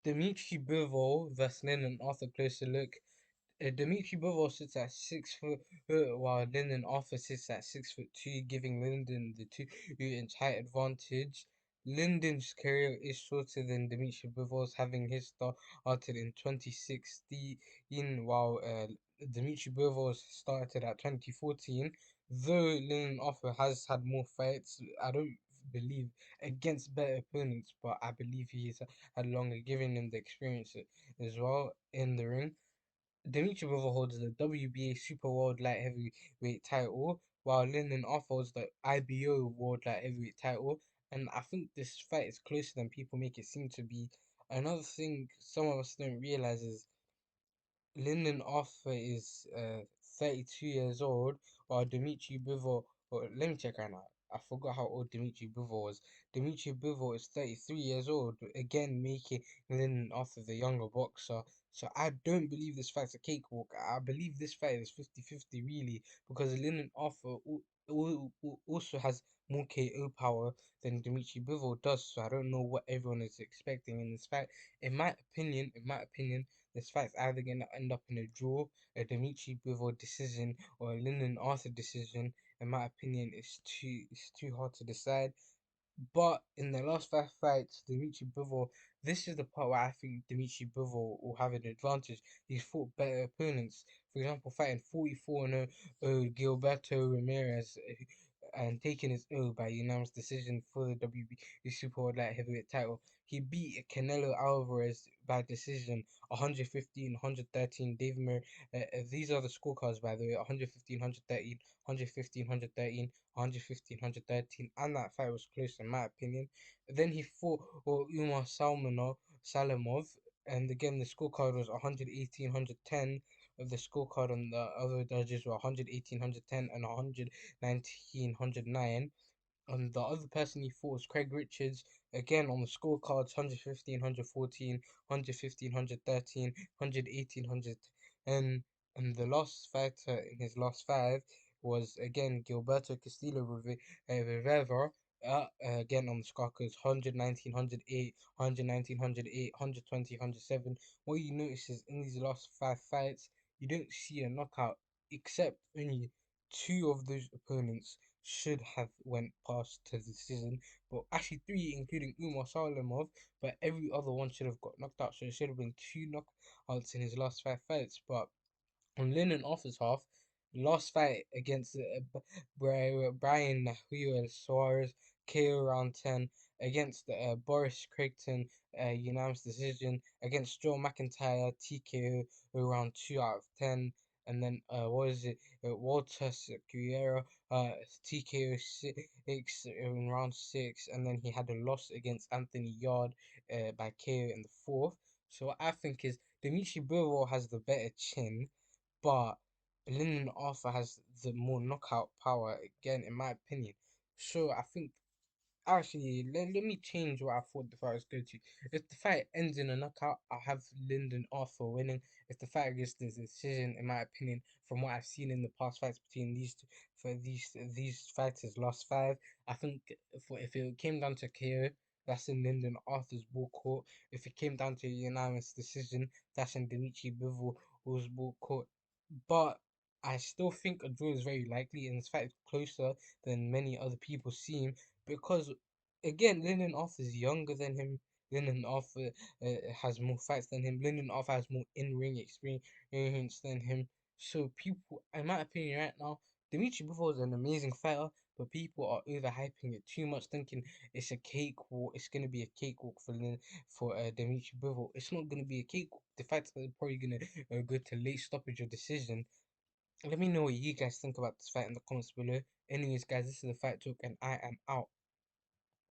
Dmitry Bivol versus Lyndon Arthur, closer look. Dmitry Bivol sits at 6 foot, while Lyndon Arthur sits at 6 foot 2, giving Lyndon the 2 inch height advantage. Lyndon's career is shorter than Dmitry Bivol's, having his started in 2016, while Dmitry Bivol's started at 2014. Though Lyndon Arthur has had more fights, I don't believe against better opponents, but I believe he's had longer, giving him the experience as well in the ring. Dmitry Bivol holds the WBA Super World Light Heavyweight title, while Lyndon Arthur holds the IBO World Light Heavyweight title. And I think this fight is closer than people make it seem to be. Another thing some of us don't realize is Lyndon Arthur is 32 years old, while Dmitry Bivol, or let me check right now. I forgot how old Dmitry Bivol was. Dmitry Bivol is 33 years old, again making Lyndon Arthur the younger boxer. So I don't believe this fight's a cakewalk. I believe this fight is 50-50 really, because Lyndon Arthur also has more KO power than Dmitry Bivol does. So I don't know what everyone is expecting in this fight. In my opinion, this fight's either gonna end up in a draw, a Dmitry Bivol decision, or a Lyndon Arthur decision. In my opinion, it's too hard to decide. But in the last five fights, Dmitry Bivol, this is the part where I think Dmitry Bivol will have an advantage. He's fought better opponents. For example, fighting 44-0 Gilberto Ramirez, and taking his O by unanimous decision for the WBC Super World Light Heavyweight title. He beat Canelo Alvarez by decision 115, 113. Dave Mir, these are the scorecards, by the way: 115, 113, 115, 113, 115, 113, and that fight was close in my opinion. Then he fought Umar Salamov, and again the scorecard was 118, 110. Of the scorecard on the other judges were 118, 110, and 119, 109. And the other person he fought was Craig Richards, again on the scorecards: 115, 114, 115, 113, 118, 110. And the last fighter in his last five was again Gilberto Castillo Rivera. Again on the scorecards: 119, 108, 119, 108, 120, 107. What you notice is in these last five fights, you don't see a knockout, except only two of those opponents should have went past to the decision, but actually three, including Umar Salamov, but every other one should have got knocked out. So it should have been two knockouts in his last five fights. But on Lennon off his half, last fight against Brian Nahuel Suarez, KO round 10, against Boris Craigton, unanimous decision, against Joe McIntyre, TKO round 2 out of 10, and then what is it, Walter Guerrero, TKO 6 in round 6, and then he had a loss against Anthony Yard by KO in the fourth. So what I think is Dimitri Bivol has the better chin, but Lyndon Arthur has the more knockout power, again, in my opinion. So I think actually let me change what I thought the fight was going to. If the fight ends in a knockout, I'll have Lyndon Arthur winning. If the fight gets the decision, in my opinion, from what I've seen in the past fights between these two, for these fighters last five, I think if it came down to KO, that's in Lyndon Arthur's ball court. If it came down to a unanimous decision, that's in Dimitri Bivol's ball court. But I still think a draw is very likely, and this fight is closer than many other people seem, because again, Lyndon Arthur is younger than him. Lyndon Arthur has more fights than him. Lyndon Arthur has more in-ring experience than him. So people, in my opinion, right now, Dimitri Bivol is an amazing fighter, but people are overhyping it too much, thinking it's a cakewalk. It's gonna be a cakewalk for Dimitri Bivol. It's not gonna be a cakewalk. The fight's probably gonna go to late stoppage or decision. Let me know what you guys think about this fight in the comments below. Anyways, guys, this is the Fight Talk, and I am out.